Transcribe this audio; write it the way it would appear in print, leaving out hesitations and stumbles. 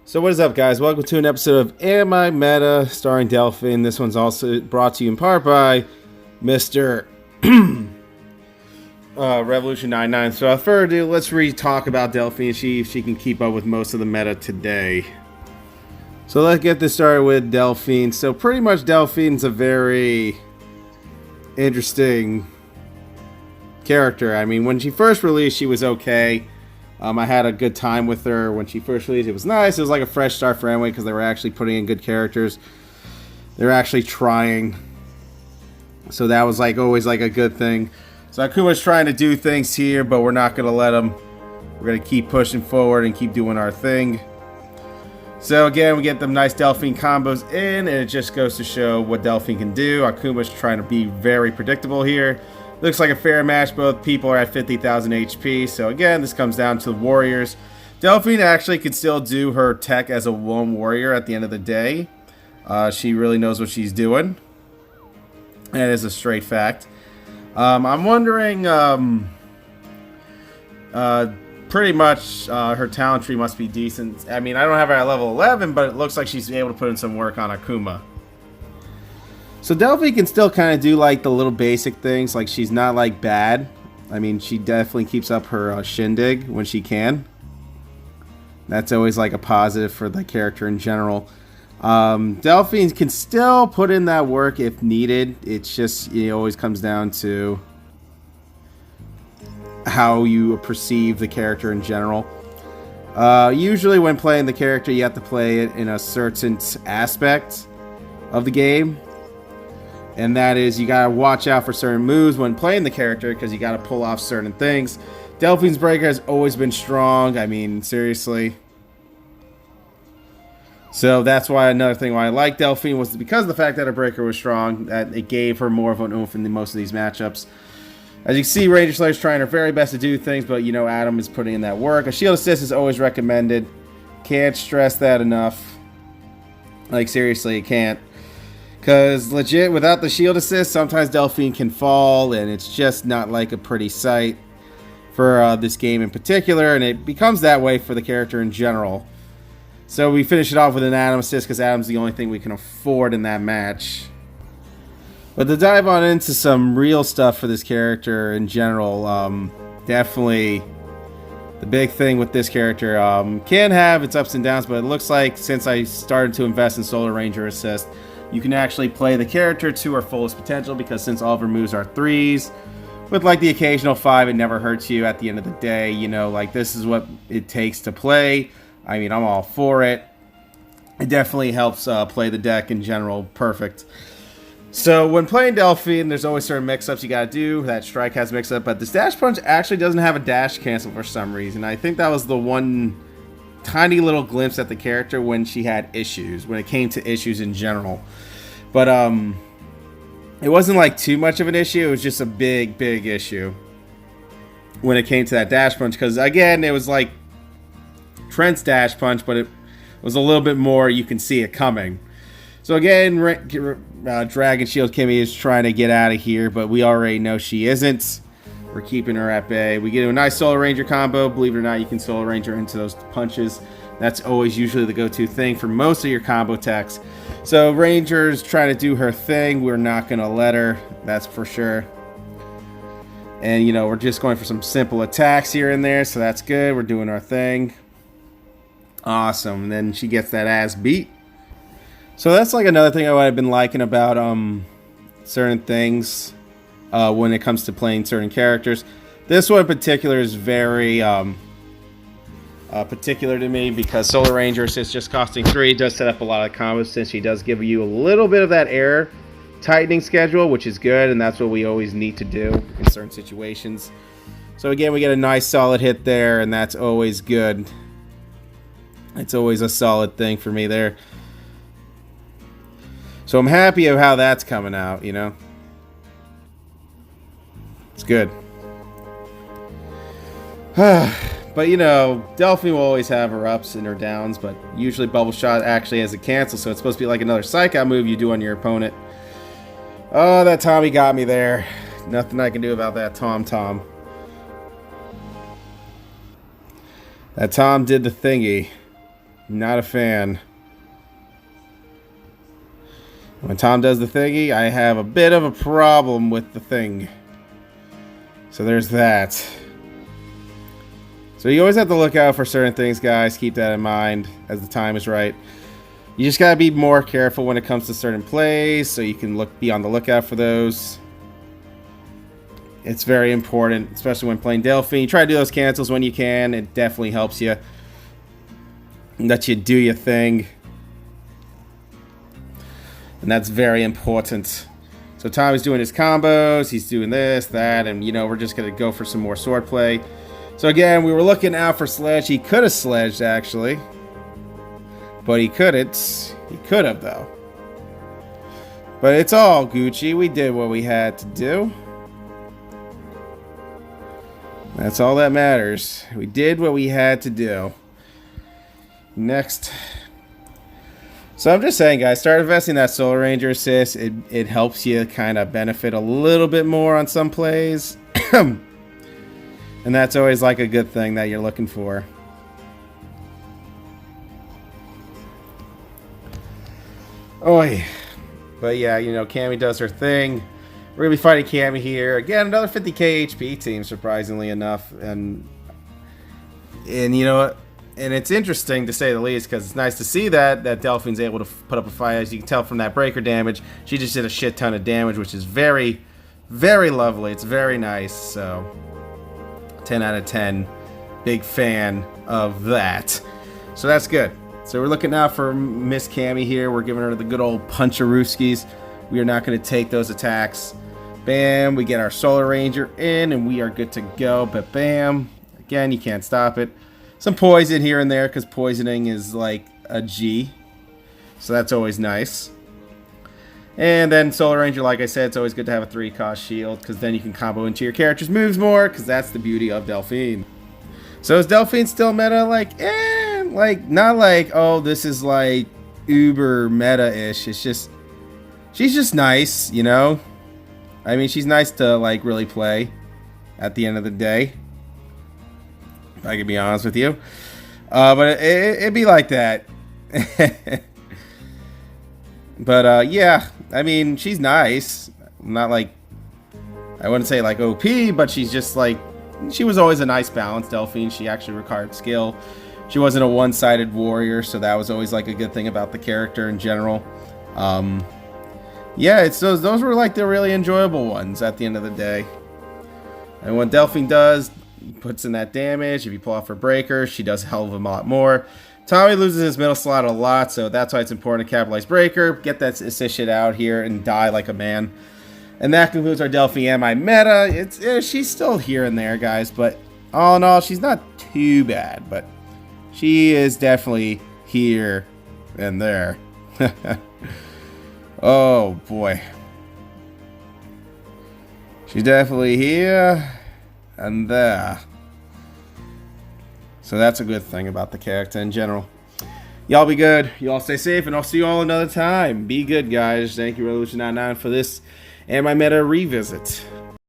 So what is up, guys? Welcome to an episode of Am I Meta starring Delphine. This one's also brought to you in part by Mr. Revolution 99. So without further ado, let's talk about Delphine and see if she can keep up with most of the meta today. So let's get this started with Delphine. So pretty much Delphine's a very interesting character. I mean, when she first released, she was okay. I had a good time with her when she first released. It was nice. It was like a fresh start for Anime because they were actually putting in good characters. They were actually trying. So that was like always like a good thing. So Akuma's trying to do things here, but we're not going to let him. We're going to keep pushing forward and keep doing our thing. So again, we get them nice Delphine combos in, and it just goes to show what Delphine can do. Akuma's trying to be very predictable here. Looks like a fair match. Both people are at 50,000 HP. So again, this comes down to the warriors. Delphine actually can still do her tech as a lone warrior at the end of the day. She really knows what she's doing. That is a straight fact. I'm wondering, pretty much her talent tree must be decent. I mean, I don't have her at level 11, but it looks like she's able to put in some work on Akuma. So Delphine can still kind of do like the little basic things, like she's not like bad. I mean, she definitely keeps up her shindig when she can. That's always like a positive for the character in general. Delphine can still put in that work if needed. It's just, it always comes down to how you perceive the character in general. Usually when playing the character, you have to play it in a certain aspect of the game. And that is, you gotta watch out for certain moves when playing the character because you gotta pull off certain things. Delphine's breaker has always been strong. I mean, seriously. So that's why another thing why I like Delphine was because of the fact that her breaker was strong, that it gave her more of an oomph in most of these matchups. As you can see, Ranger Slayer's trying her very best to do things, but you know Adam is putting in that work. A shield assist is always recommended. Can't stress that enough. Like, seriously, you can't. Because legit, without the shield assist, sometimes Delphine can fall, and it's just not like a pretty sight for this game in particular, and it becomes that way for the character in general. So we finish it off with an Adam assist because Adam's the only thing we can afford in that match. But to dive on into some real stuff for this character in general, definitely the big thing with this character can have its ups and downs, but it looks like since I started to invest in Solar Ranger Assist, you can actually play the character to her fullest potential because since all of her moves are 3s, with like the occasional 5, it never hurts you at the end of the day. You know, like this is what it takes to play. I mean, I'm all for it. It definitely helps play the deck in general perfect. So when playing Delphine, there's always certain mix-ups you gotta do. That strike has mix-up, but this dash punch actually doesn't have a dash cancel for some reason. I think that was the one tiny little glimpse at the character when she had issues, when it came to issues in general. But it wasn't like too much of an issue. It was just a big issue when it came to that dash punch, because again, it was like Trent's dash punch, but it was a little bit more, you can see it coming. So again, Dragon Shield Kimmy is trying to get out of here, but we already know she isn't. We're keeping her at bay. We get a nice Solar Ranger combo. Believe it or not, you can Solar Ranger into those punches. That's always usually the go-to thing for most of your combo techs. So Ranger's trying to do her thing. We're not going to let her. That's for sure. And, you know, we're just going for some simple attacks here and there. So that's good. We're doing our thing. Awesome. And then she gets that ass beat. So that's like another thing I've been liking about certain things. When it comes to playing certain characters. This one in particular is very particular to me because Solar Ranger is just costing 3. It does set up a lot of combos since she does give you a little bit of that air tightening schedule, which is good, and that's what we always need to do in certain situations. So again, we get a nice solid hit there, and that's always good. It's always a solid thing for me there. So I'm happy of how that's coming out, you know. It's good. But, you know, Delphine will always have her ups and her downs, but usually Bubble Shot actually has a cancel, so it's supposed to be like another Psych Out move you do on your opponent. Oh, that Tommy got me there. Nothing I can do about that Tom. That Tom did the thingy. Not a fan. When Tom does the thingy, I have a bit of a problem with the thing. So there's that. So you always have to look out for certain things, guys. Keep that in mind as the time is right. You just gotta be more careful when it comes to certain plays, so you can be on the lookout for those. It's very important, especially when playing Delphine. You try to do those cancels when you can. It definitely helps you. Let you do your thing. And that's very important. So Tommy's doing his combos. He's doing this, that, and, you know, we're just going to go for some more sword play. So again, we were looking out for Sledge. He could have sledged, actually. But he couldn't. He could have, though. But it's all Gucci. We did what we had to do. That's all that matters. We did what we had to do. Next. So I'm just saying, guys, start investing that Solar Ranger assist. It helps you kind of benefit a little bit more on some plays. And that's always like a good thing that you're looking for. Oy. But yeah, you know, Cammy does her thing. We're going to be fighting Cammy here. Again, another 50k HP team, surprisingly enough. And you know what? And it's interesting, to say the least, because it's nice to see that Delphine's able to put up a fight. As you can tell from that breaker damage, she just did a shit ton of damage, which is very, very lovely. It's very nice. So, 10 out of 10. Big fan of that. So that's good. So we're looking out for Miss Cammy here. We're giving her the good old puncherooskies. We are not going to take those attacks. Bam, we get our Solar Ranger in, and we are good to go. But bam, again, you can't stop it. Some poison here and there, because poisoning is like a G. So that's always nice. And then Solar Ranger, like I said, it's always good to have a 3-cost shield, because then you can combo into your character's moves more, because that's the beauty of Delphine. So is Delphine still meta? Like, like, not like, oh, this is like uber meta-ish. It's just, she's just nice, you know? I mean, she's nice to, like, really play at the end of the day. If I can be honest with you. But it'd be like that. But, yeah, I mean, she's nice. Not like, I wouldn't say like OP, but she's just like, she was always a nice balance, Delphine. She actually required skill. She wasn't a one-sided warrior, so that was always like a good thing about the character in general. Yeah, it's those were like the really enjoyable ones at the end of the day. And when Delphine puts in that damage, if you pull off her breaker, she does a hell of a lot more. Tommy loses his middle slot a lot, so that's why it's important to capitalize breaker, get that assist shit out here, and die like a man. And that concludes our Delphine MI meta. She's still here and there, guys, but all in all, she's not too bad, but she is definitely here and there. Oh, boy. She's definitely here and there. So that's a good thing about the character in general. Y'all be good. Y'all stay safe, and I'll see you all another time. Be good, guys. Thank you, Revolution 99, for this and my meta revisit.